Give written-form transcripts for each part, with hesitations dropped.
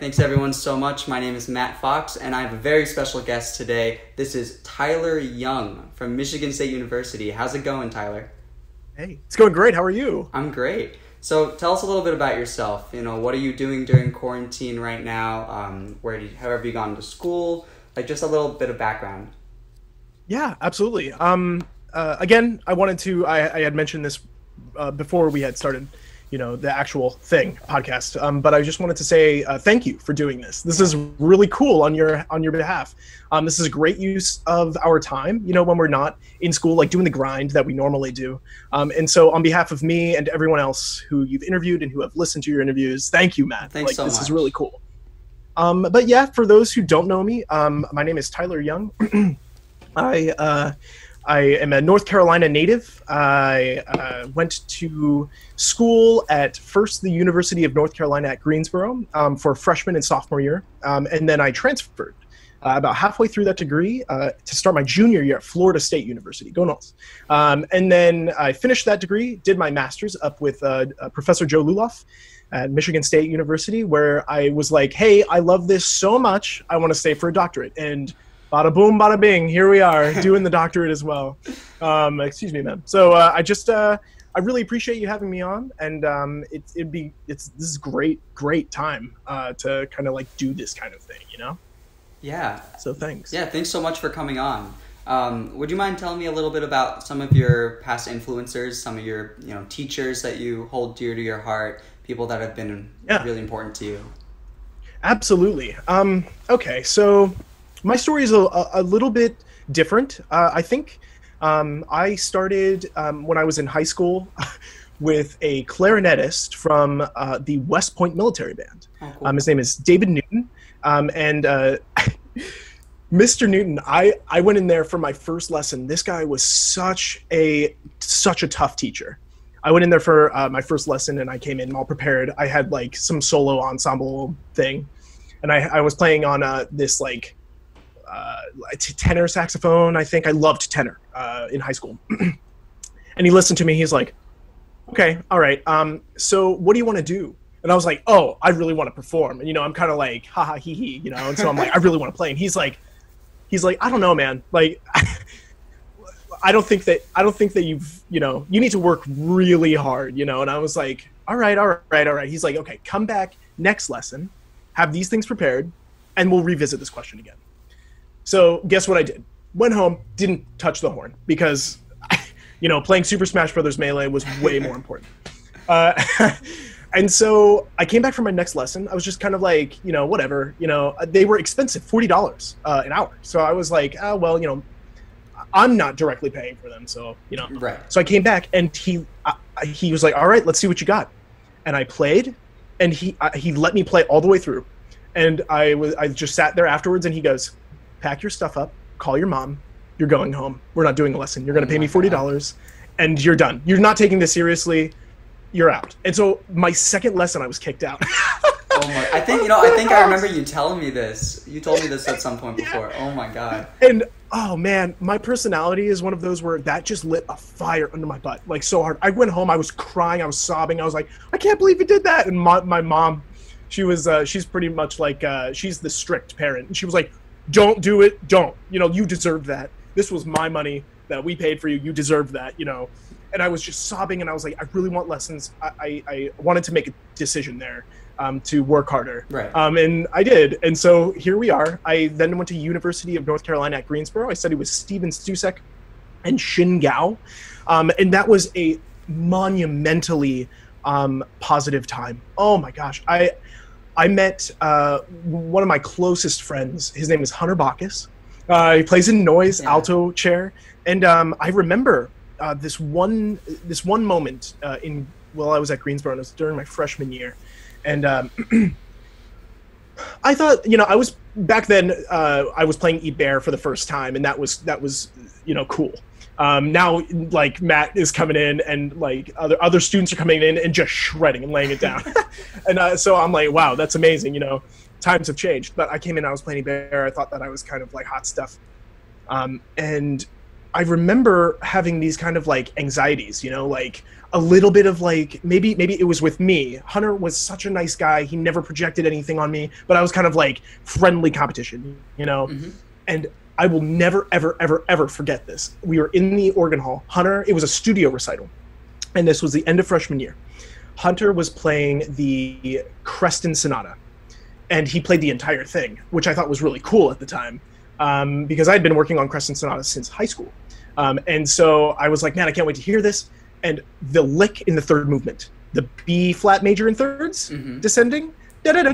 thanks everyone so much. My name is Matt Fox, and I have a very special guest today. This is Tyler Young from Michigan State University. How's it going, Tyler? Hey, it's going great. How are you? I'm great. So tell us a little bit about yourself. You know, what are you doing during quarantine right now? How have you gone to school? Like, just a little bit of background. Yeah, absolutely. Again, I had mentioned this before we had started, the actual podcast. But I just wanted to say thank you for doing this. This is really cool on your behalf. This is a great use of our time, when we're not in school, like doing the grind that we normally do. And so on behalf of me and everyone else who you've interviewed and who have listened to your interviews, thank you, Matt. Thanks so much. This is really cool. But yeah, for those who don't know me, my name is Tyler Young. I am a North Carolina native. I went to school at first the University of North Carolina at Greensboro for freshman and sophomore year. And then I transferred about halfway through that degree to start my junior year at Florida State University. Go Noles. And then I finished that degree, did my master's up with Professor Joe Luloff at Michigan State University, where I was like, hey, I love this so much, I want to stay for a doctorate. And bada boom, bada bing, here we are doing the doctorate as well. Excuse me, man. So I really appreciate you having me on, and this is great time to kind of like do this kind of thing, Yeah. So thanks. Yeah, thanks so much for coming on. Would you mind telling me a little bit about some of your past influencers, some of your teachers that you hold dear to your heart, people that have been really important to you? Absolutely. Okay, so my story is a little bit different. I think I started when I was in high school with a clarinetist from the West Point military band. Oh, cool. His name is David Newton. Mr. Newton, I went in there for my first lesson. This guy was such a tough teacher. I went in there for my first lesson, and I came in all prepared. I had like some solo ensemble thing, and I was playing on this like tenor saxophone. I think I loved tenor in high school. And he listened to me. He's like, okay, all right. So what do you want to do? And I was like, oh, I really want to perform. And, I'm kind of like, ha ha, hee hee, And so I'm like, I really want to play. And he's like, I don't know, man. Like, I don't think that you've, you need to work really hard, And I was like, all right. He's like, okay, come back next lesson, have these things prepared, and we'll revisit this question again. So guess what I did? Went home, didn't touch the horn because, playing Super Smash Brothers Melee was way more important. And so I came back for my next lesson. I was just kind of like, whatever. They were expensive, $40 an hour. So I was like, oh, well, I'm not directly paying for them. So, Right. So I came back, and he was like, all right, let's see what you got. And I played, and he let me play all the way through. And I just sat there afterwards, and he goes, pack your stuff up, call your mom, you're going home. We're not doing a lesson. You're going to pay me $40 and you're done. You're not taking this seriously. You're out. And so my second lesson, I was kicked out. Oh my, I think I remember you telling me this. You told me this at some point before. Yeah. Oh my God. And oh man, my personality is one of those where that just lit a fire under my butt, like so hard. I went home, I was crying, I was sobbing. I was like, I can't believe you did that. And my mom, she's pretty much like, she's the strict parent. And she was like, don't do it. Don't, you deserve that. This was my money that we paid for you. You deserve that, And I was just sobbing, and I was like, I really want lessons. I wanted to make a decision there to work harder. Right. And I did. And so here we are. I then went to University of North Carolina at Greensboro. I studied with Steven Stusek and Shin Gao. And that was a monumentally positive time. Oh my gosh. I met one of my closest friends. His name is Hunter Bacchus. He plays in noise, alto chair. And I remember this one moment while I was at Greensboro. It was during my freshman year. And I thought, I was back then, I was playing Eat Bear for the first time, and that was cool. Now, like, Matt is coming in, and like other students are coming in and just shredding and laying it down. And so I'm like, wow, that's amazing. Times have changed. But I came in, I was playing Eat Bear. I thought that I was kind of like hot stuff. And I remember having these kind of like anxieties, you know, like a little bit of like, maybe it was with me. Hunter was such a nice guy. He never projected anything on me, but I was kind of like friendly competition, you know? And I will never, ever, ever, ever forget this. We were in the organ hall. Hunter, it was a studio recital. And this was the end of freshman year. Hunter was playing the Creston Sonata. And he played the entire thing, which I thought was really cool at the time. Because I had been working on Creston Sonata since high school. And so I was like, man, I can't wait to hear this. And the lick in the third movement, the B flat major in thirds, descending. And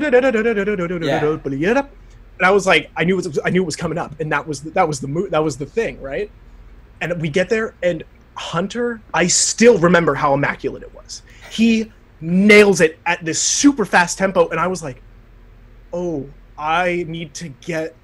I was like, I knew it was coming up, and that was the thing, right? And we get there, and Hunter, I still remember how immaculate it was. He nails it at this super fast tempo, and I was like, oh, I need to get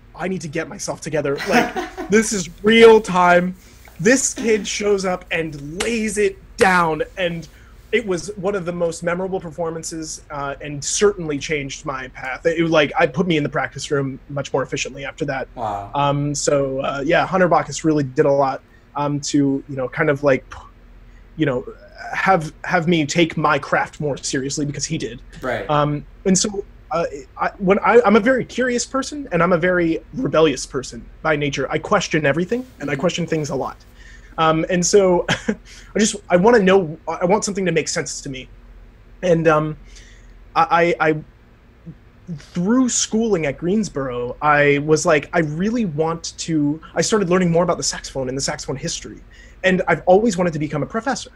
myself together. Like, this is real time. This kid shows up and lays it down, and it was one of the most memorable performances, and certainly changed my path. It was like, I put me in the practice room much more efficiently after that. Wow. Yeah, Hunter Bacchus really did a lot to, you know, kind of like, you know, have me take my craft more seriously, because he did. Right. And so I'm a very curious person, and I'm a very rebellious person by nature. I question everything, and I question things a lot. And so I want to know, I want something to make sense to me. And I through schooling at Greensboro, I was like, I started learning more about the saxophone and the saxophone history. And I've always wanted to become a professor,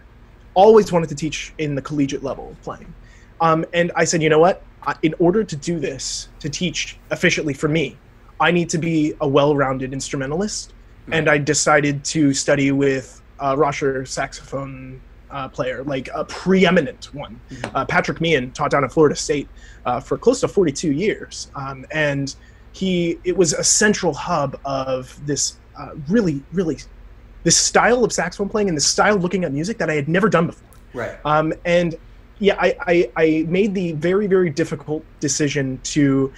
always wanted to teach in the collegiate level of playing. And I said, you know what? In order to do this, to teach efficiently for me, I need to be a well-rounded instrumentalist. And I decided to study with a Rosher saxophone player, like a preeminent one. Patrick Meehan taught down at Florida State for close to 42 years. And it was a central hub of this really, this style of saxophone playing and this style of looking at music that I had never done before. Right. And yeah, I made the very, very difficult decision to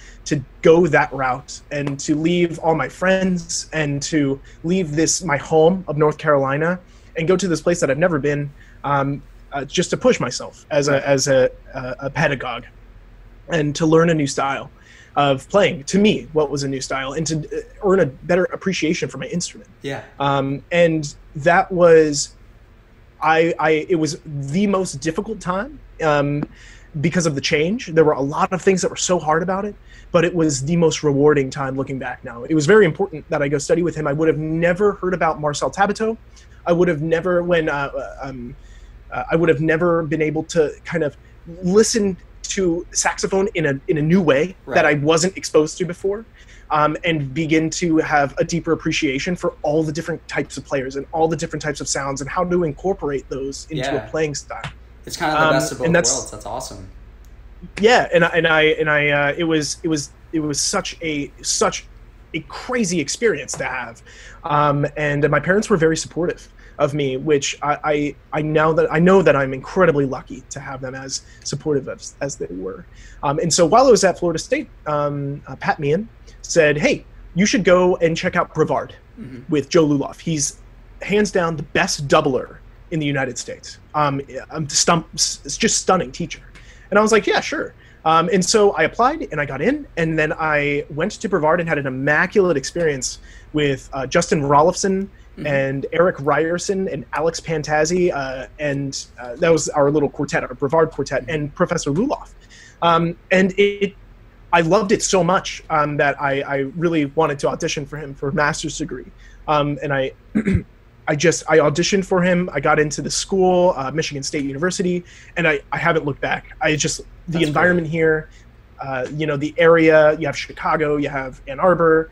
go that route and to leave all my friends and to leave my home of North Carolina and go to this place that I've never been, just to push myself as a pedagogue and to learn a new style of playing. To me, what was a new style, and to earn a better appreciation for my instrument. Yeah. And that was. It was the most difficult time because of the change. There were a lot of things that were so hard about it, but it was the most rewarding time looking back now. It was very important that I go study with him. I would have never heard about Marcel Tabito. I would have never, I would have never been able to kind of listen to saxophone in a new way that I wasn't exposed to before. And begin to have a deeper appreciation for all the different types of players and all the different types of sounds and how to incorporate those into a playing style. It's kind of the best of both worlds. That's awesome. Yeah, it was such a crazy experience to have, and my parents were very supportive of me, which I know that I'm incredibly lucky to have them as supportive as they were. And so while I was at Florida State, Pat Meehan said, hey, you should go and check out Brevard with Joe Luloff. He's hands down the best doubler in the United States. It's just stunning teacher. And I was like, yeah, sure. And so I applied and I got in, and then I went to Brevard and had an immaculate experience with Justin Rolifson and Eric Ryerson and Alex Pantazzi, and that was our little quartet, our Brevard quartet, and Professor Luloff. And I loved it so much that I really wanted to audition for him for a master's degree. And I auditioned for him. I got into the school, Michigan State University, and I haven't looked back. The environment here, the area, you have Chicago, you have Ann Arbor,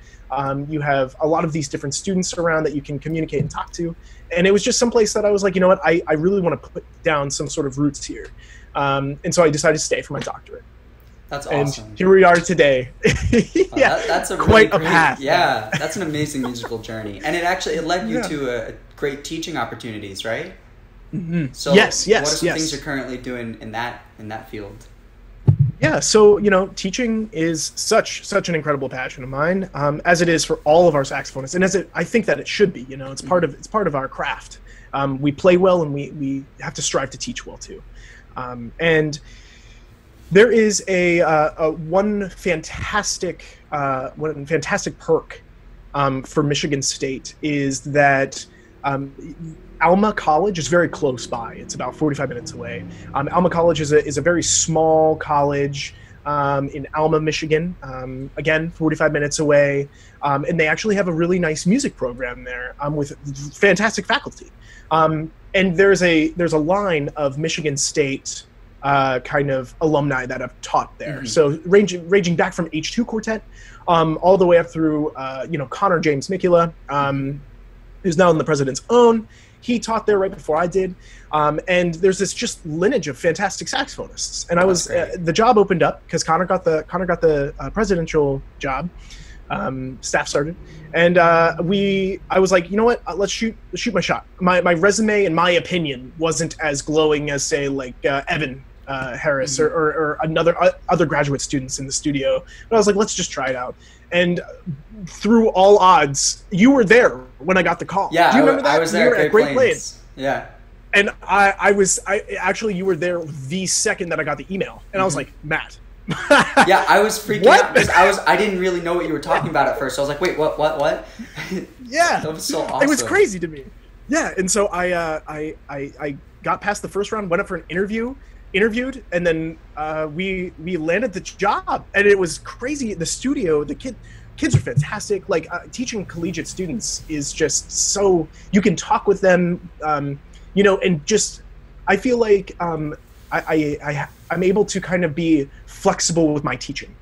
you have a lot of these different students around that you can communicate and talk to. And it was just someplace that I was like, you know what, I really want to put down some sort of roots here. And so I decided to stay for my doctorate. That's awesome. And here we are today. Yeah, that's a quite really a path. Yeah, that's an amazing musical journey, and it led you to great teaching opportunities, right? Mm-hmm. So yes. What are some things you're currently doing in that field? Yeah, so teaching is such an incredible passion of mine, as it is for all of our saxophonists, and I think that it should be. It's part of our craft. We play well, and we have to strive to teach well too. And there is one fantastic perk for Michigan State is that Alma College is very close by. It's about 45 minutes away. Alma College is a very small college in Alma, Michigan. Again, 45 minutes away. And they actually have a really nice music program there with fantastic faculty. And there's a line of Michigan State kind of alumni that have taught there. Mm-hmm. So ranging back from H2 Quartet all the way up through Connor James Mikula, who's now in the President's Own. He taught there right before I did, and there's this just lineage of fantastic saxophonists. And I was the job opened up because Connor got the presidential job. Staff started, and I was like, you know what? Let's shoot my shot. My resume, in my opinion, wasn't as glowing as say like Evan Harris mm-hmm. or other graduate students in the studio. But I was like, let's just try it out. And through all odds, you were there when I got the call. Yeah, do you remember that? I was there at Great Plains. Yeah. And actually you were there the second that I got the email, and mm-hmm. I was like, Matt. Yeah, I was freaking out because I didn't really know what you were talking about at first. So I was like, wait, what? Yeah, that was so awesome. It was crazy to me. Yeah, and so I got past the first round, went up for an interviewed, and then we landed the job, and it was crazy. The studio, the kids are fantastic. Like teaching collegiate students is just so you can talk with them, and just I feel like I'm able to kind of be flexible with my teaching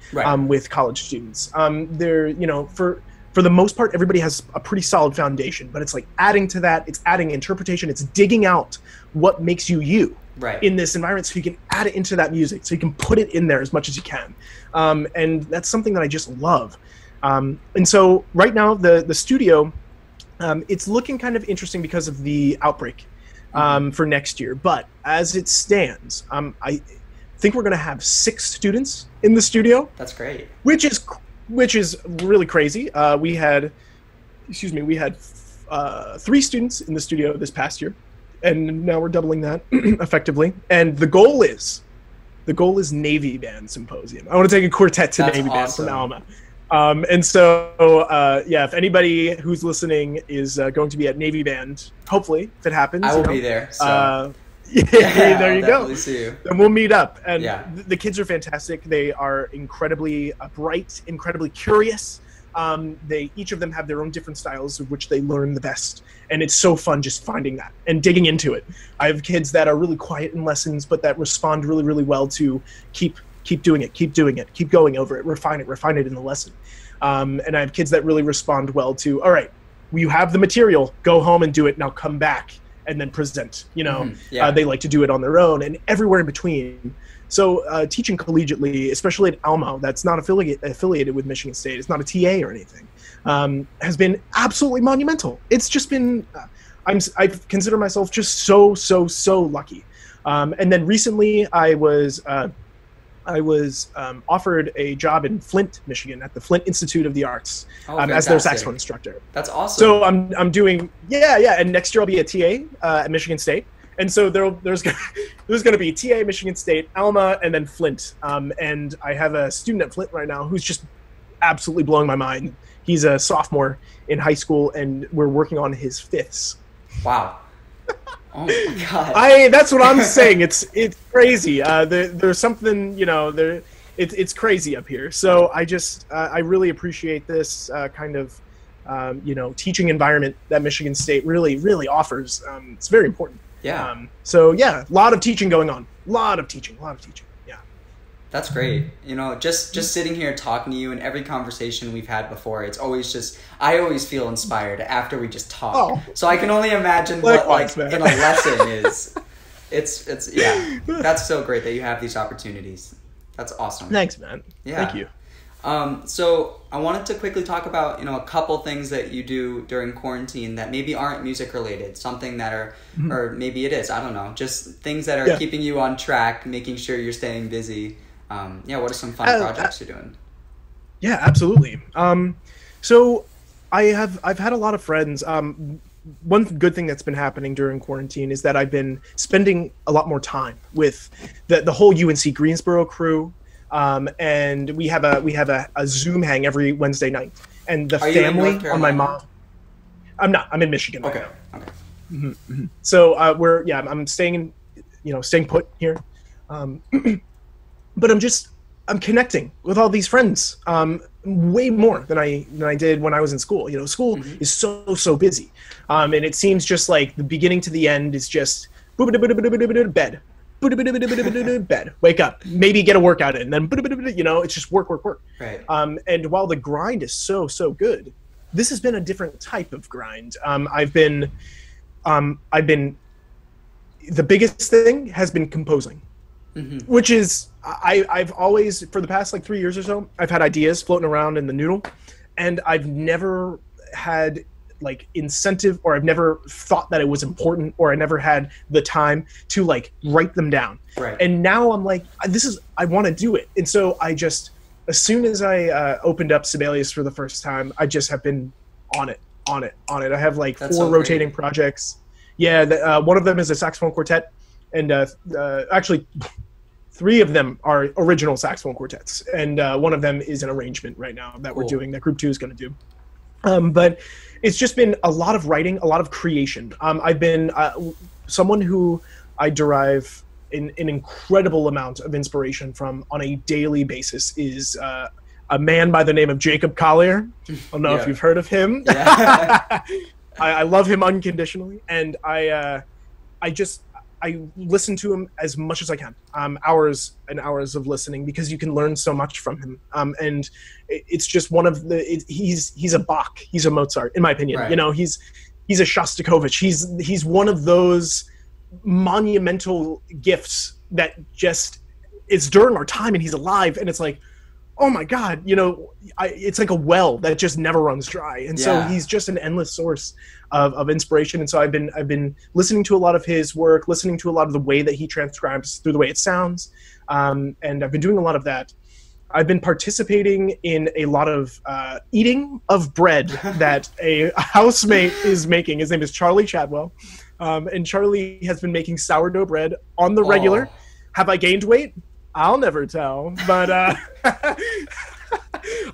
with college students. They're for the most part, everybody has a pretty solid foundation, but it's like adding to that, it's adding interpretation, it's digging out what makes you in this environment, so you can add it into that music, so you can put it in there as much as you can. And that's something that I just love. And so right now, the studio, it's looking kind of interesting because of the outbreak for next year. But as it stands, I think we're going to have 6 students in the studio. That's great. Which is really crazy. We had 3 students in the studio this past year, and now we're doubling that effectively. And the goal is Navy Band Symposium. I want to take a quartet to Navy Band from Alma. And so, if anybody who's listening is going to be at Navy Band, hopefully, if it happens, I will be there. So. There you go. See you. And we'll meet up. And the kids are fantastic. They are incredibly bright, incredibly curious. Each of them have their own different styles of which they learn the best. And it's so fun just finding that and digging into it. I have kids that are really quiet in lessons, but that respond really, really well to keep doing it, keep going over it, refine it in the lesson. And I have kids that really respond well to, all right, you have the material, go home and do it, now come back and then present. They like to do it on their own, and everywhere in between. So teaching collegiative, especially at Alma, that's not affiliated with Michigan State, it's not a TA or anything, has been absolutely monumental. It's just been, I consider myself just so lucky. And then recently I was offered a job in Flint, Michigan, at the Flint Institute of the Arts as their saxophone instructor. That's awesome. So I'm doing and next year I'll be a TA at Michigan State, and so there's going to be TA Michigan State, Alma, and then Flint. And I have a student at Flint right now who's just absolutely blowing my mind. He's a sophomore in high school, and we're working on his fifths. Wow. Oh my God! That's what I'm saying. It's crazy. There's something, it's crazy up here. So I really appreciate this kind of teaching environment that Michigan State really offers. It's very important. Yeah. A lot of teaching going on. A lot of teaching. Yeah. That's great. Just sitting here talking to you, and every conversation we've had before, it's always I always feel inspired after we just talk. Oh. So I can only imagine what in a lesson is. It's That's so great that you have these opportunities. That's awesome. Thanks, man. Yeah. Thank you. So I wanted to quickly talk about, a couple things that you do during quarantine that maybe aren't music related, something that are, or maybe it is, I don't know, just things that are keeping you on track, making sure you're staying busy. Yeah, what are some fun projects you're doing? Yeah, absolutely. So I've had a lot of friends. One good thing that's been happening during quarantine is that I've been spending a lot more time with the whole UNC Greensboro crew, and we have a Zoom hang every Wednesday night. And the family on my mom. I'm not. I'm in Michigan. Okay. Right now. Okay. Mm-hmm. So I'm staying staying put here, but I'm connecting with all these friends way more than I did when I was in school. School is so busy, and it seems just like the beginning to the end is just bed, bed, wake up, maybe get a workout in, and then it's just work. Right. And while the grind is so good, this has been a different type of grind. I've been the biggest thing has been composing, which is I've always, for the past like 3 years or so, I've had ideas floating around in the noodle, and I've never had like incentive, or I've never thought that it was important, or I never had the time to like write them down. Right. And now I'm like, I want to do it. And so as soon as I opened up Sibelius for the first time, I just have been on it. I have like That's 4 so rotating great. projects. Yeah, one of them is a saxophone quartet, and actually 3 of them are original saxophone quartets, and one of them is an arrangement right now that we're doing, that Group 2 is going to do. But it's just been a lot of writing, a lot of creation. I've been someone who I derive an incredible amount of inspiration from on a daily basis is a man by the name of Jacob Collier. I don't know if you've heard of him. Yeah. I love him unconditionally, and I listen to him as much as I can, hours and hours of listening, because you can learn so much from him. And it's just one of he's a Bach, he's a Mozart, in my opinion. Right. He's a Shostakovich. He's one of those monumental gifts that just, it's during our time and he's alive, and it's like, oh my God, it's like a well that just never runs dry. And so he's just an endless source of inspiration. And so I've been listening to a lot of his work, listening to a lot of the way that he transcribes through the way it sounds. And I've been doing a lot of that. I've been participating in a lot of eating of bread that a housemate is making. His name is Charlie Chadwell. And Charlie has been making sourdough bread on the regular. Have I gained weight? I'll never tell, but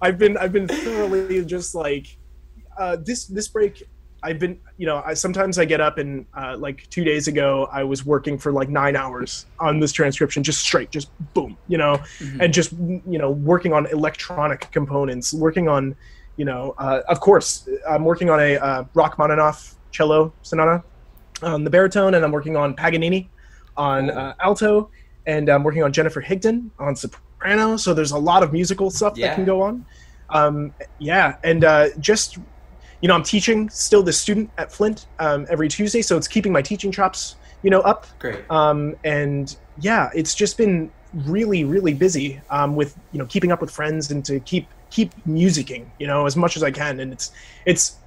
I've been thoroughly just like this break. I've been, sometimes I get up and like 2 days ago I was working for like 9 hours on this transcription, just straight, just boom, and just working on electronic components, working on, of course, I'm working on a Rachmaninoff cello sonata on the baritone, and I'm working on Paganini on alto. And I'm working on Jennifer Higdon on soprano. So there's a lot of musical stuff that can go on. Just, I'm teaching still the student at Flint every Tuesday. So it's keeping my teaching chops, up. Great. And yeah, it's just been really, really busy with, keeping up with friends and to keep musicking, as much as I can. And it's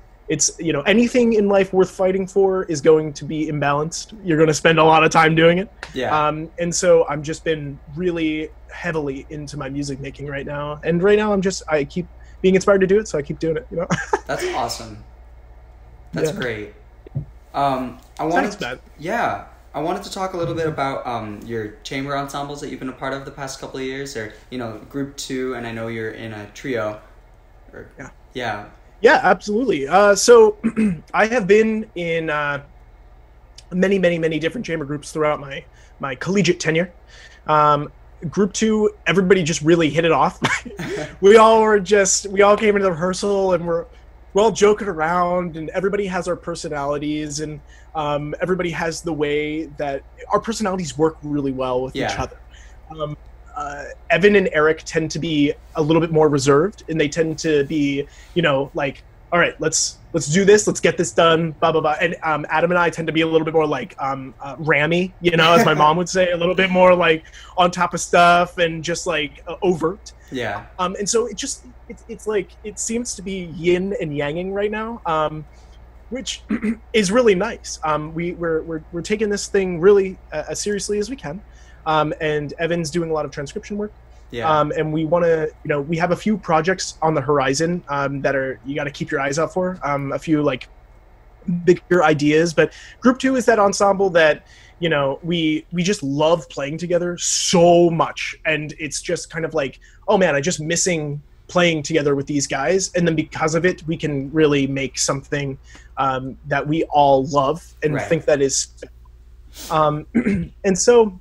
anything in life worth fighting for is going to be imbalanced. You're going to spend a lot of time doing it. Yeah. And so I've just been really heavily into my music making right now. And right now I keep being inspired to do it, so I keep doing it. That's awesome. That's great. I wanted to talk a little bit about your chamber ensembles that you've been a part of the past couple of years, or Group 2, and I know you're in a trio. Yeah, absolutely. So I have been in many different chamber groups throughout my collegiate tenure. Group 2, everybody just really hit it off. we all came into the rehearsal and we're all joking around, and everybody has our personalities, and everybody has the way that our personalities work really well with each other. Evan and Eric tend to be a little bit more reserved, and they tend to be, like, all right, let's do this, let's get this done, blah blah blah. And Adam and I tend to be a little bit more like rammy, as my mom would say, a little bit more like on top of stuff and just like overt. Yeah. And so it's like it seems to be yin and yanging right now, which is really nice. We're taking this thing really as seriously as we can. And Evan's doing a lot of transcription work. Yeah. And we want to, we have a few projects on the horizon that you got to keep your eyes out for. A few like bigger ideas, but Group 2 is that ensemble that we just love playing together so much, and it's just kind of like, oh man, I just missing playing together with these guys, and then because of it we can really make something that we all love and think that is and so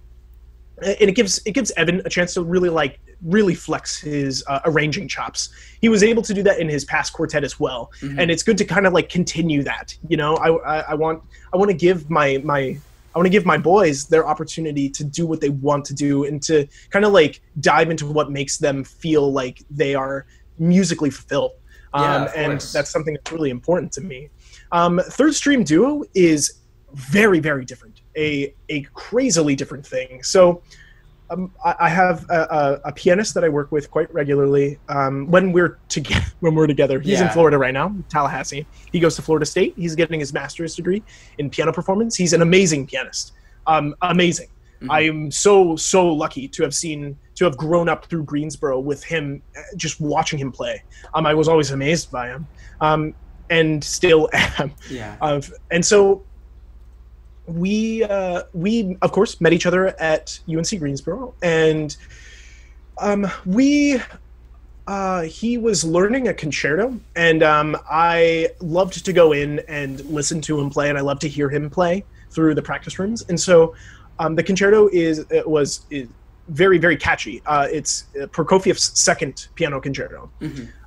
it gives Evan a chance to really flex his arranging chops. He was able to do that in his past quartet as well, and it's good to kind of like continue that. I want to give my boys their opportunity to do what they want to do and to kind of like dive into what makes them feel like they are musically fulfilled. And that's something that's really important to me. Third Stream Duo is very, very different, a crazily different thing. So I have a pianist that I work with quite regularly when we're together. He's in Florida right now, Tallahassee. He goes to Florida State. He's getting his master's degree in piano performance. He's an amazing pianist. Amazing. I am so lucky to have grown up through Greensboro with him, just watching him play. I was always amazed by him, and still am. Yeah. And so we of course met each other at UNC Greensboro, and he was learning a concerto, and I loved to go in and listen to him play, and I loved to hear him play through the practice rooms. And so the concerto is very, very catchy. It's Prokofiev's second piano concerto.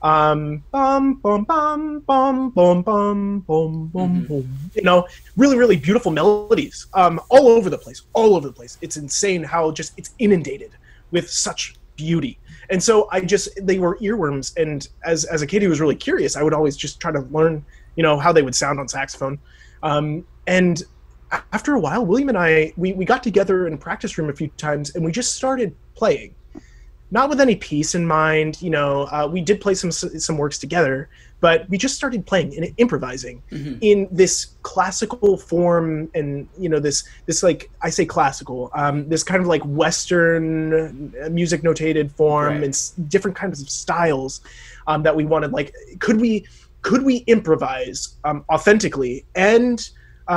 Bum, bum, bum, bum, bum, bum, bum, bum. Really, really beautiful melodies all over the place. It's insane how it's inundated with such beauty. And so they were earworms. And as a kid who was really curious, I would always just try to learn, how they would sound on saxophone. And after a while, William and I, we got together in a practice room a few times, and we just started playing. Not with any piece in mind, we did play some works together, but we just started playing and improvising in this classical form, and this like, I say classical, this kind of like Western music notated form, and different kinds of styles that we wanted. Like, could we improvise authentically and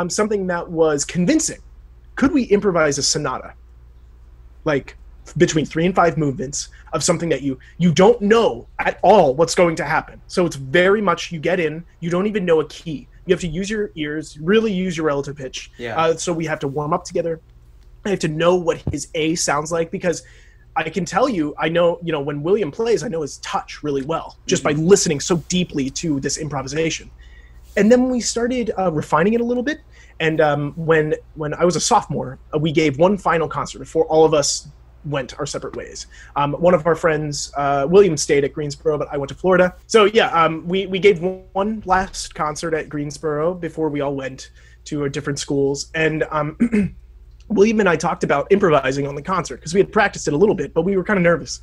something that was convincing? Could we improvise a sonata, like between 3 and 5 movements of something that you don't know at all what's going to happen? So it's very much, you get in, you don't even know a key. You have to use your ears, really use your relative pitch. So we have to warm up together. I have to know what his A sounds like, because I can tell you, I know, when William plays, I know his touch really well, just by listening so deeply to this improvisation. And then we started refining it a little bit. And when I was a sophomore, we gave one final concert before all of us went our separate ways. One of our friends, William, stayed at Greensboro, but I went to Florida. So we gave one last concert at Greensboro before we all went to our different schools. And William and I talked about improvising on the concert, because we had practiced it a little bit, but we were kind of nervous.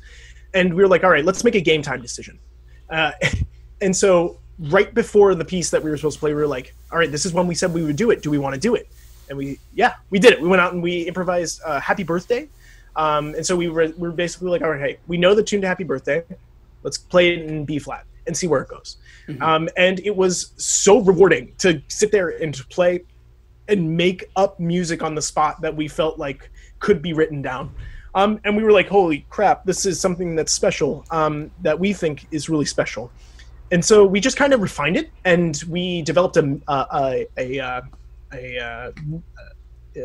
And we were like, all right, let's make a game time decision. And so right before the piece that we were supposed to play, we were like, all right, this is when we said we would do it. Do we want to do it? And we did it. We went out and we improvised Happy Birthday. And so we were basically like, all right, hey, we know the tune to Happy Birthday. Let's play it in B flat and see where it goes. And it was so rewarding to sit there and to play and make up music on the spot that we felt like could be written down. And we were like, holy crap, this is something that's special, that we think is really special. And so we just kind of refined it, and we developed a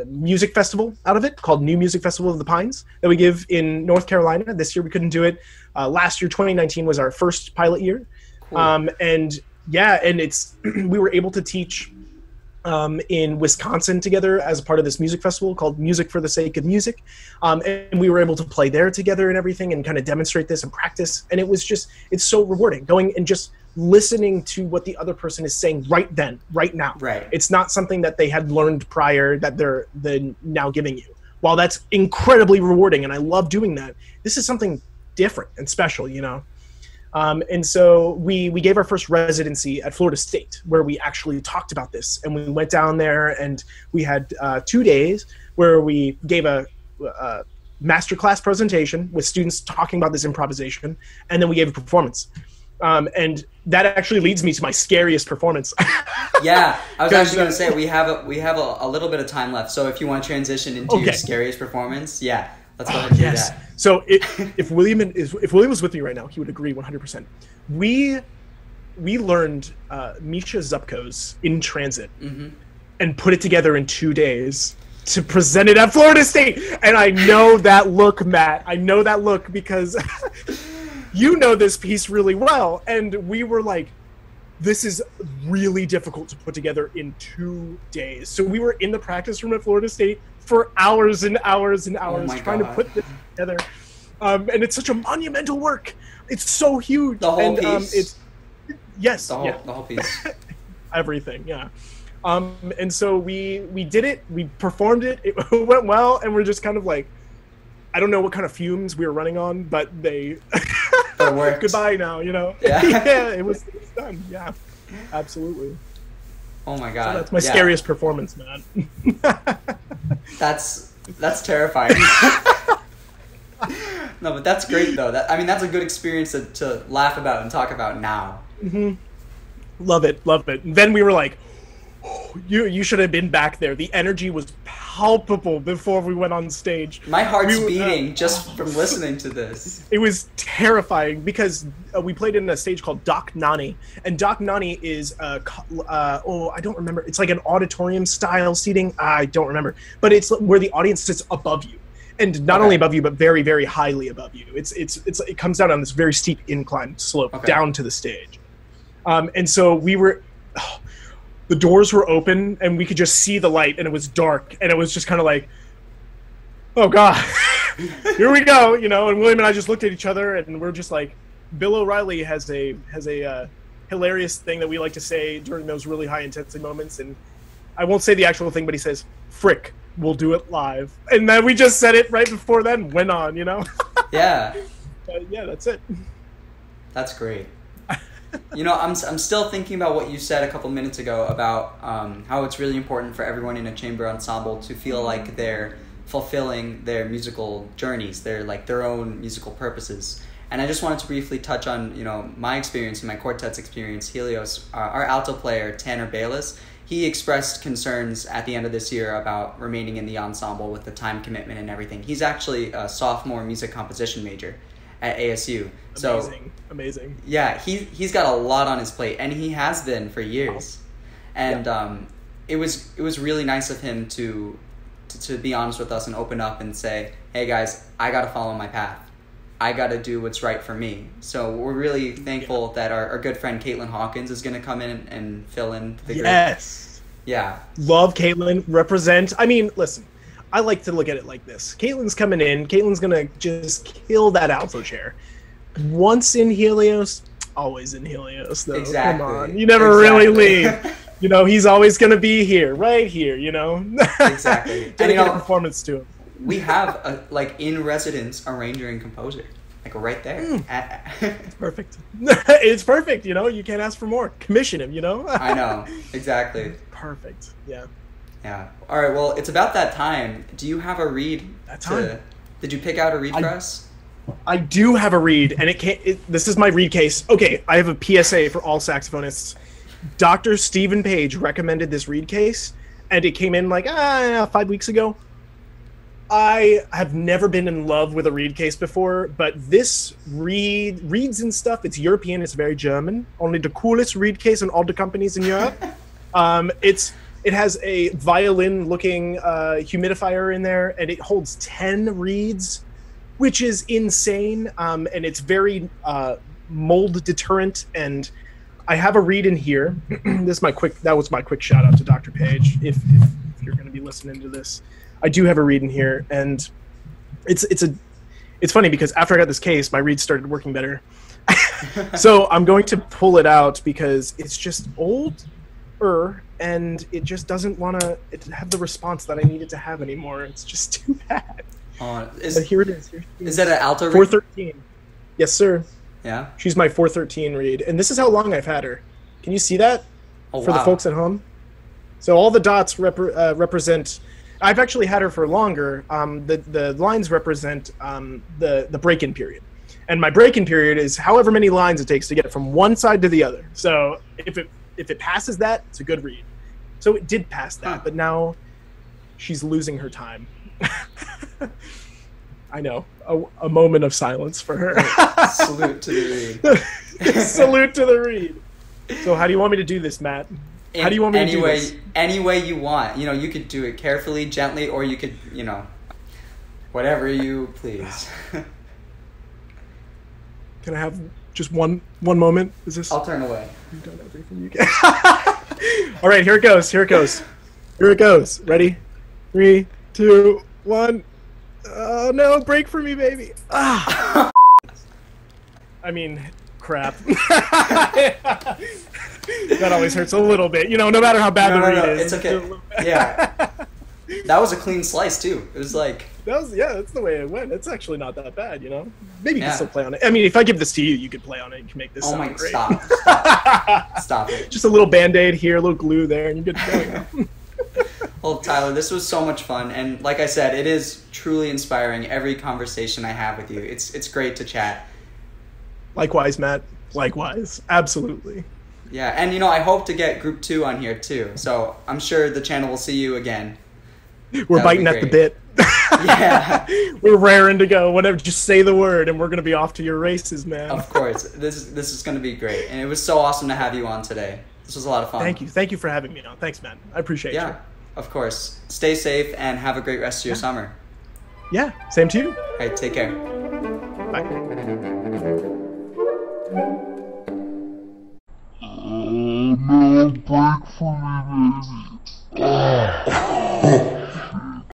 music festival out of it called New Music Festival of the Pines that we give in North Carolina. This year we couldn't do it. Last year, 2019, was our first pilot year. Cool. And we were able to teach in Wisconsin together as a part of this music festival called Music for the Sake of Music. And we were able to play there together and everything, and kind of demonstrate this and practice. And it's so rewarding going and just listening to what the other person is saying right then, right now. Right. It's not something that they had learned prior that they're now giving you. While that's incredibly rewarding, and I love doing that, this is something different and special, And so we gave our first residency at Florida State, where we actually talked about this. And we went down there, and we had 2 days where we gave masterclass presentation with students talking about this improvisation, and then we gave a performance. And that actually leads me to my scariest performance. Yeah, I was actually going to say we have a little bit of time left. So if you want to transition into your scariest performance, yeah, let's go ahead and do that. So if William was with me right now, he would agree 100%. We learned Misha Zupko's In Transit and put it together in 2 days to present it at Florida State. And I know that look, Matt. I know that look because you know this piece really well. And we were like, this is really difficult to put together in 2 days. So we were in the practice room at Florida State for hours and hours and hours trying to put this together. And it's such a monumental work. It's so huge. The whole piece? The whole piece. Everything, yeah. And so we did it. We performed it. It went well, and we're just kind of like, I don't know what kind of fumes we were running on, but they goodbye now, you know. Yeah. Yeah, it was done. Yeah, absolutely. Oh my god, so that's my scariest performance, man. That's terrifying. No, but that's great though. That's a good experience to laugh about and talk about now. Love it. And then we were like, oh, you should have been back there. The energy was palpable before we went on stage. My heart's beating just from listening to this. It was terrifying because we played in a stage called Doc Nani, and Doc Nani is I don't remember. It's like an auditorium style seating. I don't remember, but it's where the audience sits above you. And not only above you, but very, very highly above you. It comes down on this very steep incline slope down to the stage. And so the doors were open and we could just see the light, and it was dark, and it was just kind of like, oh God, here we go, you know. And William and I just looked at each other, and we're just like, Bill O'Reilly has a hilarious thing that we like to say during those really high intensity moments, and I won't say the actual thing, but he says, "Frick, we'll do it live." And then we just said it right before then, went on, you know? Yeah. Yeah, that's it. That's great. You know, I'm still thinking about what you said a couple minutes ago about how it's really important for everyone in a chamber ensemble to feel like they're fulfilling their musical journeys, their own musical purposes. And I just wanted to briefly touch on, you know, my experience and my quartet's experience. Helios, our alto player, Tanner Bayless, he expressed concerns at the end of this year about remaining in the ensemble with the time commitment and everything. He's actually a sophomore music composition major at ASU. Amazing. Yeah, he's got a lot on his plate, and he has been for years. And it was really nice of him to be honest with us and open up and say, hey guys, I got to follow my path. I got to do what's right for me. So we're really thankful that our good friend Caitlin Hawkins is going to come in and fill in the group. Yes. Yeah. Love Caitlin. Represent. I mean, listen, I like to look at it like this. Caitlin's coming in. Caitlin's going to just kill that alto chair. Once in Helios, always in Helios, though. Exactly. Come on. You never really leave. You know, he's always going to be here, right here, you know? Exactly. And you know, a performance to him. We have a in residence arranger and composer, right there. It's perfect. It's perfect. You know, you can't ask for more. Commission him. You know. I know exactly. Perfect. Yeah. Yeah. All right. Well, it's about that time. Do you have a read? Did you pick out a read for us? I do have a read, and this is my read case. Okay, I have a PSA for all saxophonists. Dr. Stephen Page recommended this read case, and it came in 5 weeks ago. I have never been in love with a reed case before, but this reeds and stuff, it's European, it's very German. Only the coolest reed case in all the companies in Europe. It has a violin-looking humidifier in there, and it holds 10 reeds, which is insane. And it's very mold deterrent. And I have a reed in here. That was my quick shout out to Dr. Page. If you're going to be listening to this. I do have a reed in here, and it's funny because after I got this case, my reeds started working better. So I'm going to pull it out because it's just older, and it just doesn't want to have the response that I need it to have anymore. It's just too bad. But here it is. Is that an alto reed? 413. Yes, sir. Yeah. She's my 413 reed, and this is how long I've had her. Can you see that? Oh, for the folks at home? So all the dots represent. I've actually had her for longer. The lines represent the break-in period. And my break-in period is however many lines it takes to get from one side to the other. So if it passes that, it's a good read. So it did pass that, but now she's losing her time. I know. A moment of silence for her. Salute to the read. Salute to the read. So how do you want me to do this, Matt? How do you want me to do this? Any way you want. You know, you could do it carefully, gently, or you could, you know, whatever you please. Can I have just one moment? Is this? I'll turn away. You've done everything you can. All right, here it goes. Here it goes. Here it goes. Ready? 3, 2, 1. Oh no! Break for me, baby. Ah. I mean, crap. That always hurts a little bit, you know. No matter how bad the read is. It's okay. Yeah. That was a clean slice too. It was like. That's the way it went. It's actually not that bad, you know. Maybe you can still play on it. I mean, if I give this to you, you could play on it. You can make this sound great. Stop it. Just a little Band-Aid here, a little glue there, and you're good to go. You know? Well, Tyler, this was so much fun, and like I said, it is truly inspiring every conversation I have with you. It's great to chat. Likewise, Matt. Likewise. Absolutely. Yeah, and you know, I hope to get Group 2 on here too, so I'm sure the channel will see you again. We're biting at the bit. Yeah. We're raring to go. Whatever, just say the word, and we're going to be off to your races, man. Of course. This is going to be great, and it was so awesome to have you on today. This was a lot of fun. Thank you for having me on. Thanks, man. I appreciate you. Yeah, of course. Stay safe and have a great rest of your summer. Yeah, same to you. All right, take care. Bye. Oh, no, break for me, baby.